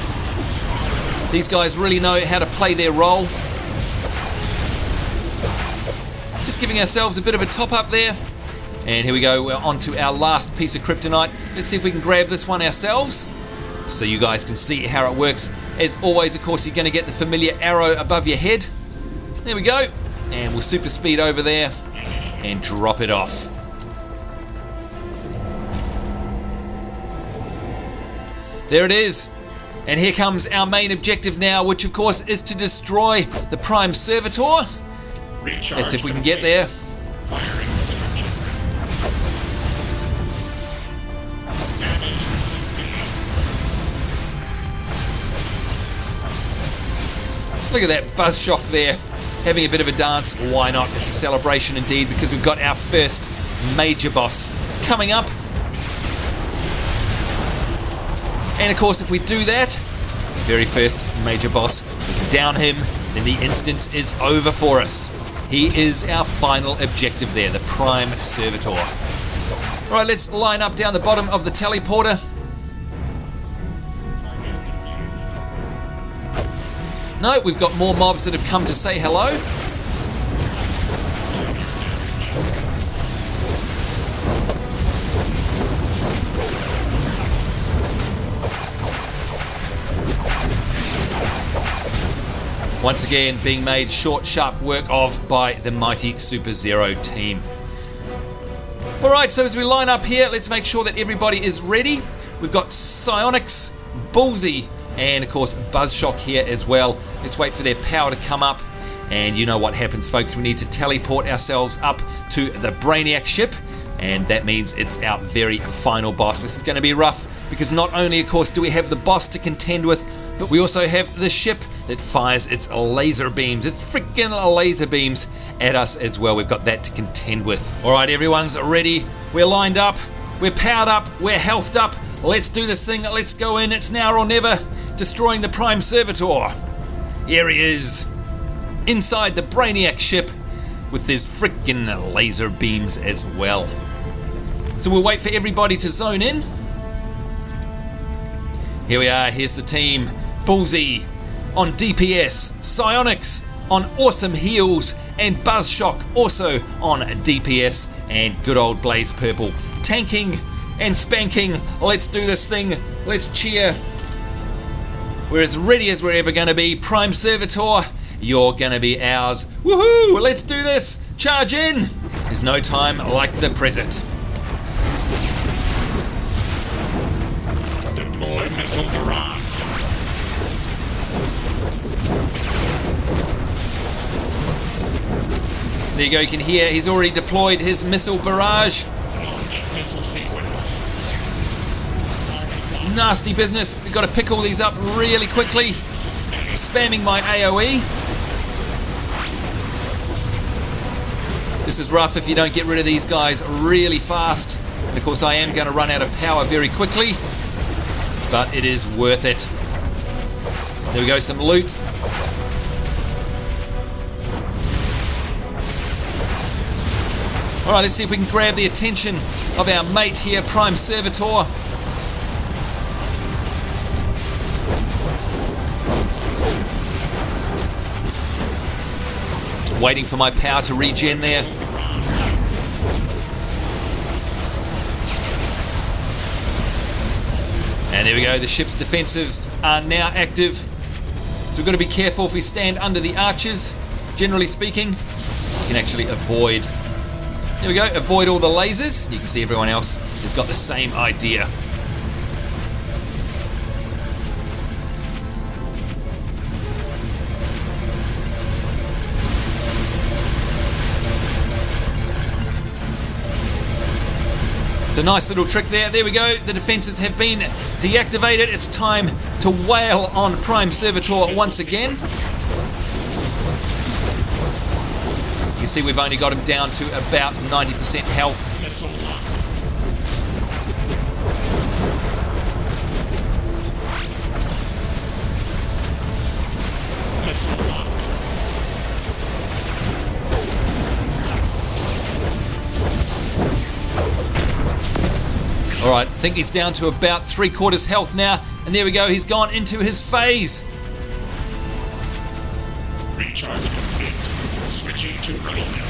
These guys really know how to play their role. Just giving ourselves a bit of a top up there. And here we go, we're on to our last piece of kryptonite. Let's see if we can grab this one ourselves, so you guys can see how it works. As always, of course, you're going to get the familiar arrow above your head. There we go. And we'll super speed over there and drop it off. There it is. And here comes our main objective now, which of course is to destroy the Prime Servitor. Let's see if we can get there. Look at that Buzzshock there, having a bit of a dance. Why not? It's a celebration indeed, because we've got our first major boss coming up. And of course, if we do that, very first major boss, we can down him, then the instance is over for us. He is our final objective there, the Prime Servitor. Alright, let's line up down the bottom of the teleporter. No, we've got more mobs that have come to say hello. Once again, being made short, sharp work of by the mighty Superzero team. Alright, so as we line up here, let's make sure that everybody is ready. We've got Scionix, Bulzzie, and of course Buzzshock here as well. Let's wait for their power to come up. And you know what happens, folks. We need to teleport ourselves up to the Brainiac ship. And that means it's our very final boss. This is going to be rough, because not only, of course, do we have the boss to contend with, but we also have the ship that fires its laser beams. It's freaking laser beams at us as well. We've got that to contend with. Alright, everyone's ready. We're lined up. We're powered up. We're healthed up. Let's do this thing. Let's go in. It's now or never. Destroying the Prime Servitor. Here he is. Inside the Brainiac ship with his freaking laser beams as well. So we'll wait for everybody to zone in. Here we are. Here's the team. Bulzzie on DPS, Scionix on awesome heals, and Buzzshock also on DPS, and good old Blaze Purple tanking and spanking. Let's do this thing. Let's cheer. We're as ready as we're ever going to be. Prime Servitor, you're going to be ours. Woohoo! Let's do this. Charge in. There's no time like the present. missile barrage. There you go, you can hear he's already deployed his missile barrage. Launch missile sequence. Nasty business. We've got to pick all these up really quickly. Spamming my AoE. This is rough if you don't get rid of these guys really fast. And of course I am going to run out of power very quickly, but it is worth it. There we go, some loot. Alright, let's see if we can grab the attention of our mate here, Prime Servitor. Waiting for my power to regen there. And there we go, the ship's defensives are now active. So we've got to be careful if we stand under the arches. Generally speaking, you can actually avoid. There we go, avoid all the lasers. You can see everyone else has got the same idea. It's a nice little trick there. There we go. The defenses have been deactivated. It's time to wail on Prime Servitor once again. You can see we've only got him down to about 90% health. Alright, I think he's down to about 3/4 health now, and there we go, he's gone into his phase. Recharge complete. Switching to Brainiac.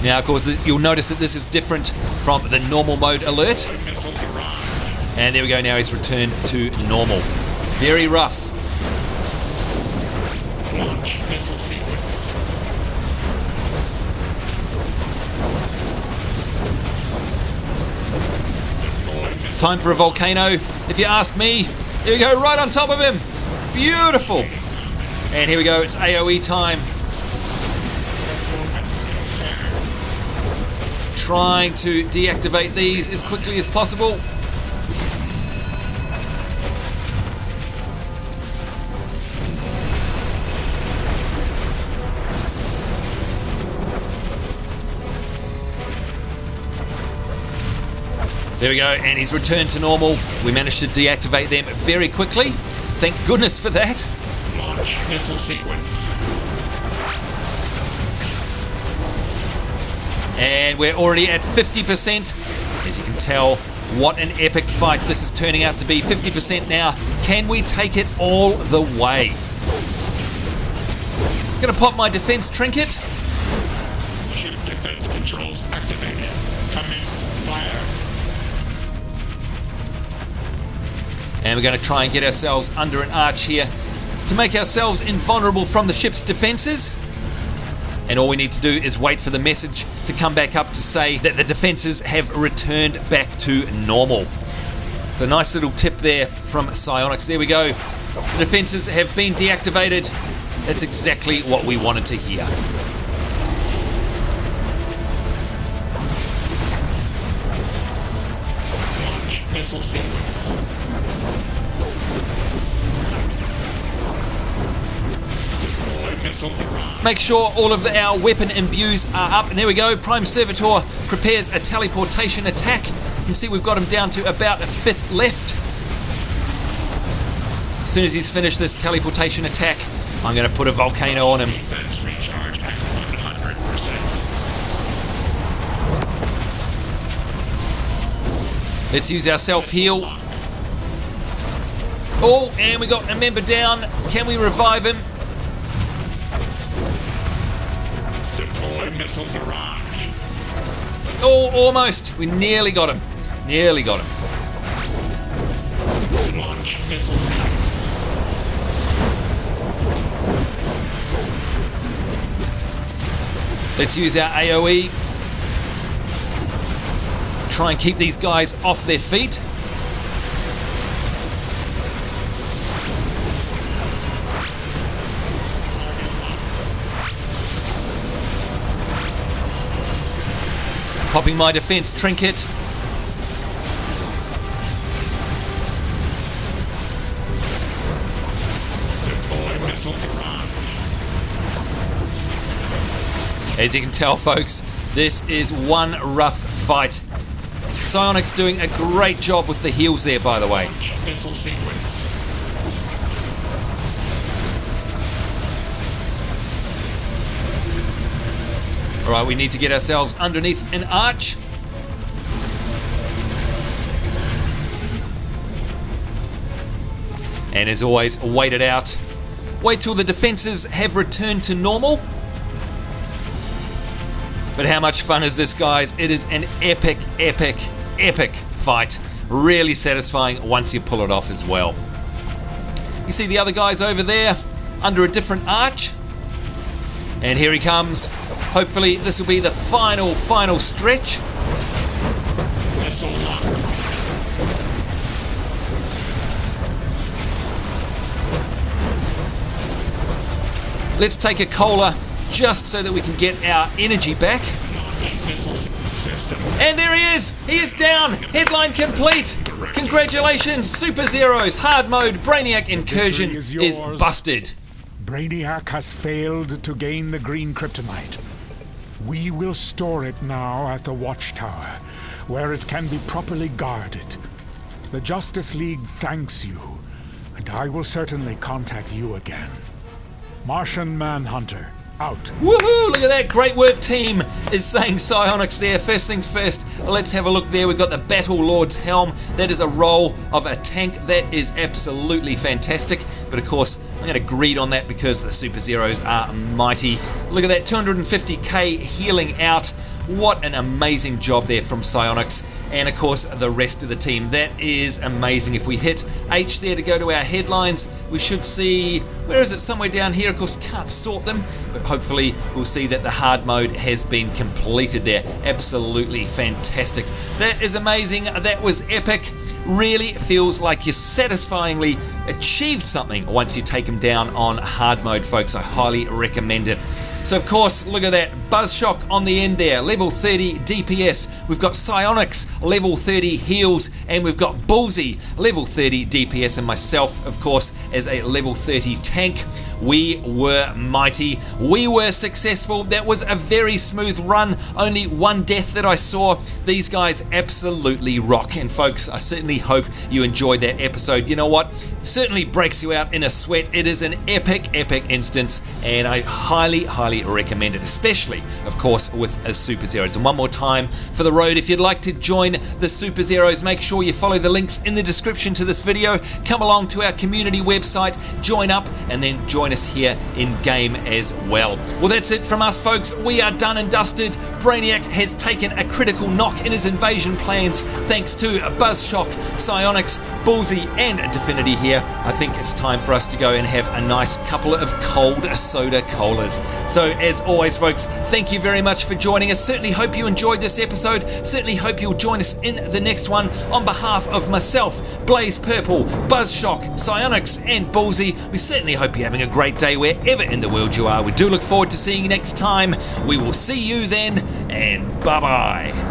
Now, of course, you'll notice that this is different from the normal mode alert. Missile barrage. And there we go, now he's returned to normal. Very rough. Launch missile sequence. Time for a volcano, if you ask me. Here we go, right on top of him. Beautiful. And here we go, it's AoE time. Trying to deactivate these as quickly as possible. There we go, and he's returned to normal. We managed to deactivate them very quickly. Thank goodness for that. Launch missile sequence. And we're already at 50%. As you can tell, what an epic fight this is turning out to be. 50% now. Can we take it all the way? Gonna pop my defense trinket. Ship defense controls activated. Commence fire. And we're going to try and get ourselves under an arch here to make ourselves invulnerable from the ship's defenses. And all we need to do is wait for the message to come back up to say that the defenses have returned back to normal. So nice little tip there from Scionix. There we go. The defenses have been deactivated. That's exactly what we wanted to hear. Launch missile sequence. Make sure all of our weapon imbues are up, and there we go. Prime Servitor prepares a teleportation attack. You can see we've got him down to about a 5th left. As soon as he's finished this teleportation attack, I'm going to put a volcano on him. Defense recharge at 100%. Let's use our self-heal. Oh, and we got a member down. Can we revive him? Missile barrage. Oh, almost. We nearly got him. Nearly got him. Launch missile sequence. Let's use our AoE. Try and keep these guys off their feet. Popping my defense trinket. Deploy missile barrage. As you can tell, folks, this is one rough fight. Scionix doing a great job with the heals there, by the way. Missile sequence. Alright, we need to get ourselves underneath an arch. And as always, wait it out. Wait till the defenses have returned to normal. But how much fun is this, guys? It is an epic, epic, epic fight. Really satisfying once you pull it off as well. You see the other guys over there under a different arch. And here he comes. Hopefully this will be the final stretch. Missile lock. Let's take a cola just so that we can get our energy back. Missile system. And there he is! He is down! Headline complete! Congratulations, Superzeroes! Hard mode Brainiac incursion is busted. Brainiac has failed to gain the green kryptonite. We will store it now at the Watchtower, where it can be properly guarded. The Justice League thanks you, and I will certainly contact you again. Martian Manhunter, out. Woohoo! Look at that, great work team, is saying Scionix there. First things first, let's have a look there. We've got the Battle Lord's helm. That is a roll of a tank. That is absolutely fantastic. But of course, I'm going to greed on that because the Superzeroes are mighty. Look at that, 250k healing out. What an amazing job there from Scionix. And of course, the rest of the team. That is amazing. If we hit H there to go to our headlines, we should see, where is it? Somewhere down here. Of course, can't sort them, but hopefully we'll see that the hard mode has been completed there. Absolutely fantastic. That is amazing. That was epic. Really feels like you satisfyingly achieved something once you take them down on hard mode, folks. I highly recommend it. So of course, look at that, Buzzshock on the end there, level 30 DPS. We've got Scionix, level 30 heals, and we've got Bulzzie, level 30 DPS, and myself, of course, as a level 30 tank. We were mighty, we were successful. That was a very smooth run, only one death that I saw. These guys absolutely rock, and folks, I certainly hope you enjoyed that episode. You know what? It certainly breaks you out in a sweat. It is an epic instance, and I highly recommend it, especially, of course, with a Superzeroes. And one more time for the road, if you'd like to join the Superzeroes, make sure you follow the links in the description to this video. Come along to our community website, join up, and then join us here in game as well. Well, that's it from us, folks. We are done and dusted. Brainiac has taken a critical knock in his invasion plans thanks to Buzzshock, Scionix, Bulzzie, and Definity here. I think it's time for us to go and have a nice couple of cold soda colas. So as always, folks, thank you very much for joining us. Certainly hope you enjoyed this episode. Certainly hope you'll join us in the next one. On behalf of myself, Blaze Purple, Buzzshock, Scionix, and Bulzzie, we certainly hope you're having a great day wherever in the world you are. We do look forward to seeing you next time. We will see you then, and bye-bye.